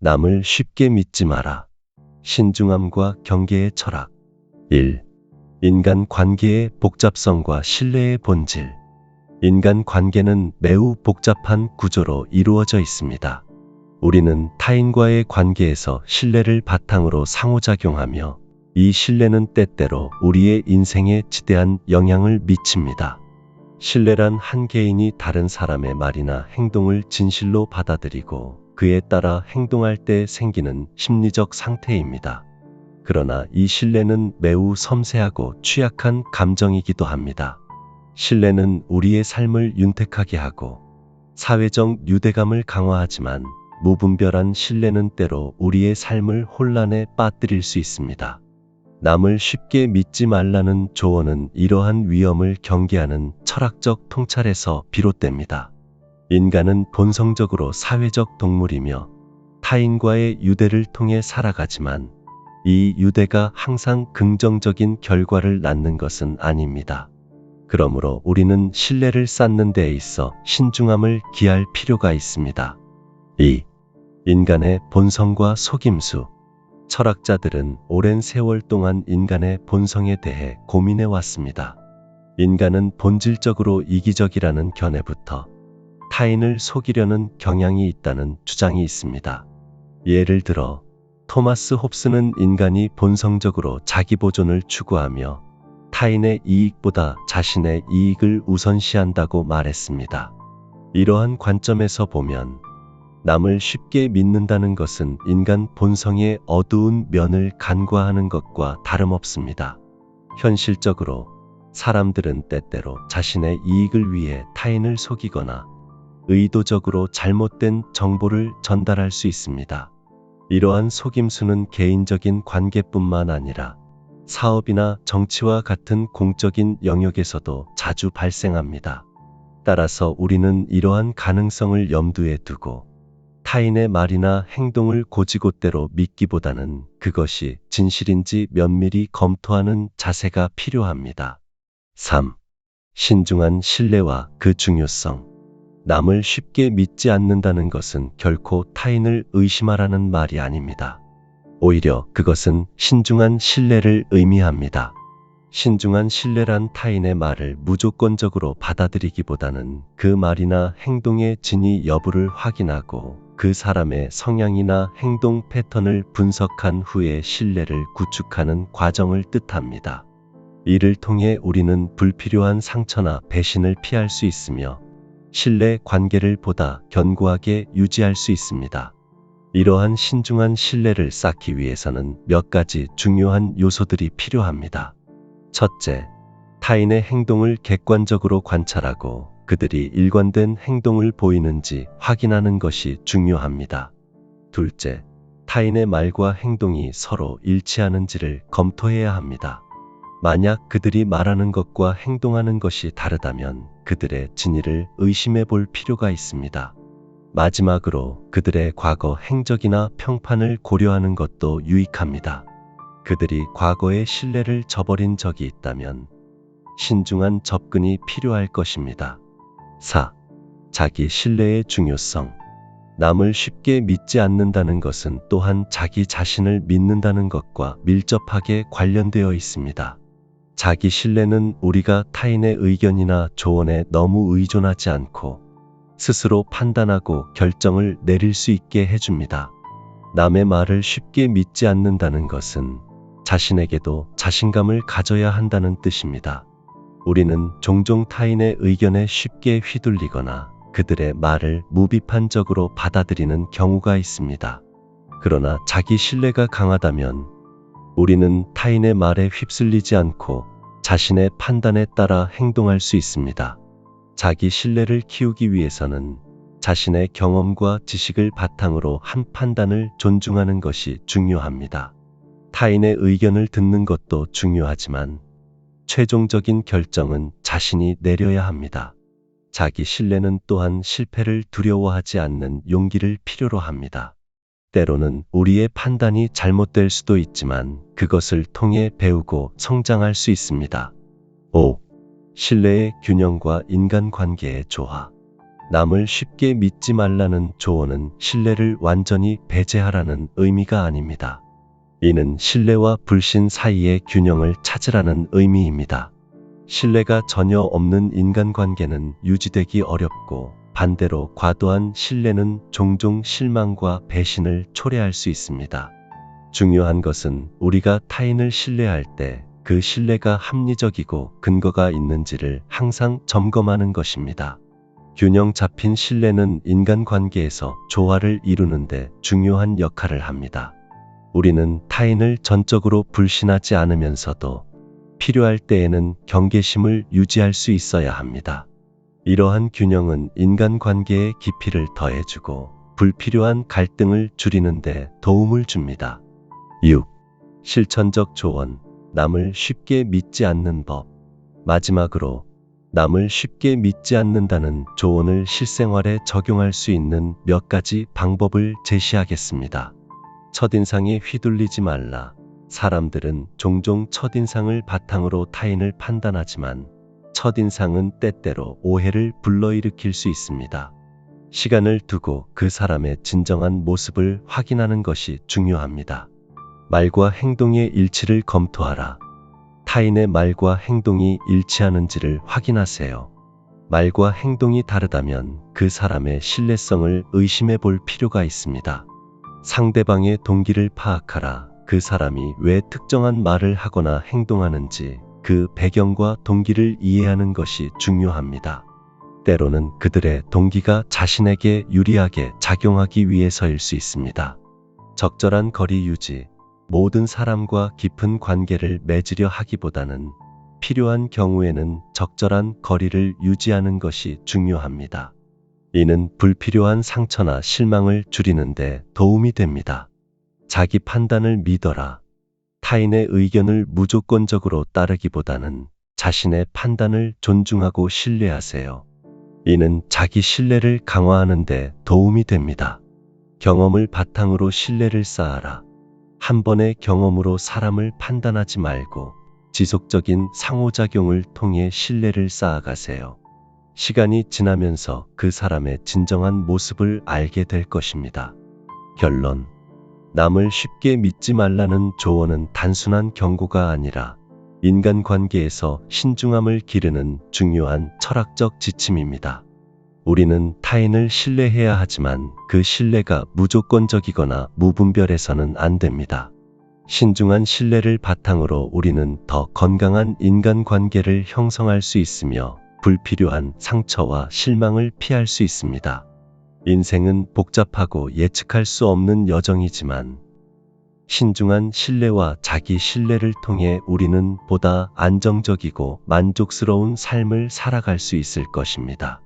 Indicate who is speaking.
Speaker 1: 남을 쉽게 믿지 마라. 신중함과 경계의 철학. 1. 인간 관계의 복잡성과 신뢰의 본질. 인간 관계는 매우 복잡한 구조로 이루어져 있습니다. 우리는 타인과의 관계에서 신뢰를 바탕으로 상호작용하며 이 신뢰는 때때로 우리의 인생에 지대한 영향을 미칩니다. 신뢰란 한 개인이 다른 사람의 말이나 행동을 진실로 받아들이고 그에 따라 행동할 때 생기는 심리적 상태입니다. 그러나 이 신뢰는 매우 섬세하고 취약한 감정이기도 합니다. 신뢰는 우리의 삶을 윤택하게 하고 사회적 유대감을 강화하지만 무분별한 신뢰는 때로 우리의 삶을 혼란에 빠뜨릴 수 있습니다. 남을 쉽게 믿지 말라는 조언은 이러한 위험을 경계하는 철학적 통찰에서 비롯됩니다. 인간은 본성적으로 사회적 동물이며 타인과의 유대를 통해 살아가지만 이 유대가 항상 긍정적인 결과를 낳는 것은 아닙니다. 그러므로 우리는 신뢰를 쌓는 데에 있어 신중함을 기할 필요가 있습니다. 2. 인간의 본성과 속임수. 철학자들은 오랜 세월 동안 인간의 본성에 대해 고민해 왔습니다. 인간은 본질적으로 이기적이라는 견해부터 타인을 속이려는 경향이 있다는 주장이 있습니다. 예를 들어 토마스 홉스는 인간이 본성적으로 자기 보존을 추구하며 타인의 이익보다 자신의 이익을 우선시한다고 말했습니다. 이러한 관점에서 보면 남을 쉽게 믿는다는 것은 인간 본성의 어두운 면을 간과하는 것과 다름없습니다. 현실적으로 사람들은 때때로 자신의 이익을 위해 타인을 속이거나 의도적으로 잘못된 정보를 전달할 수 있습니다. 이러한 속임수는 개인적인 관계뿐만 아니라 사업이나 정치와 같은 공적인 영역에서도 자주 발생합니다. 따라서 우리는 이러한 가능성을 염두에 두고 타인의 말이나 행동을 곧이곧대로 믿기보다는 그것이 진실인지 면밀히 검토하는 자세가 필요합니다. 3. 신중한 신뢰와 그 중요성. 남을 쉽게 믿지 않는다는 것은 결코 타인을 의심하라는 말이 아닙니다. 오히려 그것은 신중한 신뢰를 의미합니다. 신중한 신뢰란 타인의 말을 무조건적으로 받아들이기보다는 그 말이나 행동의 진위 여부를 확인하고 그 사람의 성향이나 행동 패턴을 분석한 후에 신뢰를 구축하는 과정을 뜻합니다. 이를 통해 우리는 불필요한 상처나 배신을 피할 수 있으며 신뢰 관계를 보다 견고하게 유지할 수 있습니다. 이러한 신중한 신뢰를 쌓기 위해서는 몇 가지 중요한 요소들이 필요합니다. 첫째, 타인의 행동을 객관적으로 관찰하고 그들이 일관된 행동을 보이는지 확인하는 것이 중요합니다. 둘째, 타인의 말과 행동이 서로 일치하는지를 검토해야 합니다. 만약 그들이 말하는 것과 행동하는 것이 다르다면 그들의 진위를 의심해 볼 필요가 있습니다. 마지막으로 그들의 과거 행적이나 평판을 고려하는 것도 유익합니다. 그들이 과거에 신뢰를 저버린 적이 있다면 신중한 접근이 필요할 것입니다. 4. 자기 신뢰의 중요성. 남을 쉽게 믿지 않는다는 것은 또한 자기 자신을 믿는다는 것과 밀접하게 관련되어 있습니다. 자기 신뢰는 우리가 타인의 의견이나 조언에 너무 의존하지 않고 스스로 판단하고 결정을 내릴 수 있게 해줍니다. 남의 말을 쉽게 믿지 않는다는 것은 자신에게도 자신감을 가져야 한다는 뜻입니다. 우리는 종종 타인의 의견에 쉽게 휘둘리거나 그들의 말을 무비판적으로 받아들이는 경우가 있습니다. 그러나 자기 신뢰가 강하다면 우리는 타인의 말에 휩쓸리지 않고 자신의 판단에 따라 행동할 수 있습니다. 자기 신뢰를 키우기 위해서는 자신의 경험과 지식을 바탕으로 한 판단을 존중하는 것이 중요합니다. 타인의 의견을 듣는 것도 중요하지만 최종적인 결정은 자신이 내려야 합니다. 자기 신뢰는 또한 실패를 두려워하지 않는 용기를 필요로 합니다. 때로는 우리의 판단이 잘못될 수도 있지만 그것을 통해 배우고 성장할 수 있습니다. 5. 신뢰의 균형과 인간관계의 조화. 남을 쉽게 믿지 말라는 조언은 신뢰를 완전히 배제하라는 의미가 아닙니다. 이는 신뢰와 불신 사이의 균형을 찾으라는 의미입니다. 신뢰가 전혀 없는 인간관계는 유지되기 어렵고, 반대로 과도한 신뢰는 종종 실망과 배신을 초래할 수 있습니다. 중요한 것은 우리가 타인을 신뢰할 때 그 신뢰가 합리적이고 근거가 있는지를 항상 점검하는 것입니다. 균형 잡힌 신뢰는 인간관계에서 조화를 이루는데 중요한 역할을 합니다. 우리는 타인을 전적으로 불신하지 않으면서도 필요할 때에는 경계심을 유지할 수 있어야 합니다. 이러한 균형은 인간관계의 깊이를 더해주고 불필요한 갈등을 줄이는 데 도움을 줍니다. 6. 실천적 조언, 남을 쉽게 믿지 않는 법. 마지막으로, 남을 쉽게 믿지 않는다는 조언을 실생활에 적용할 수 있는 몇 가지 방법을 제시하겠습니다. 첫인상에 휘둘리지 말라. 사람들은 종종 첫인상을 바탕으로 타인을 판단하지만 첫인상은 때때로 오해를 불러일으킬 수 있습니다. 시간을 두고 그 사람의 진정한 모습을 확인하는 것이 중요합니다. 말과 행동의 일치를 검토하라. 타인의 말과 행동이 일치하는지를 확인하세요. 말과 행동이 다르다면 그 사람의 신뢰성을 의심해 볼 필요가 있습니다. 상대방의 동기를 파악하라. 그 사람이 왜 특정한 말을 하거나 행동하는지 그 배경과 동기를 이해하는 것이 중요합니다. 때로는 그들의 동기가 자신에게 유리하게 작용하기 위해서일 수 있습니다. 적절한 거리 유지. 모든 사람과 깊은 관계를 맺으려 하기보다는 필요한 경우에는 적절한 거리를 유지하는 것이 중요합니다. 이는 불필요한 상처나 실망을 줄이는 데 도움이 됩니다. 자기 판단을 믿어라. 타인의 의견을 무조건적으로 따르기보다는 자신의 판단을 존중하고 신뢰하세요. 이는 자기 신뢰를 강화하는 데 도움이 됩니다. 경험을 바탕으로 신뢰를 쌓아라. 한 번의 경험으로 사람을 판단하지 말고 지속적인 상호작용을 통해 신뢰를 쌓아가세요. 시간이 지나면서 그 사람의 진정한 모습을 알게 될 것입니다. 결론. 남을 쉽게 믿지 말라는 조언은 단순한 경고가 아니라 인간관계에서 신중함을 기르는 중요한 철학적 지침입니다. 우리는 타인을 신뢰해야 하지만 그 신뢰가 무조건적이거나 무분별해서는 안 됩니다. 신중한 신뢰를 바탕으로 우리는 더 건강한 인간관계를 형성할 수 있으며 불필요한 상처와 실망을 피할 수 있습니다. 인생은 복잡하고 예측할 수 없는 여정이지만 신중한 신뢰와 자기 신뢰를 통해 우리는 보다 안정적이고 만족스러운 삶을 살아갈 수 있을 것입니다.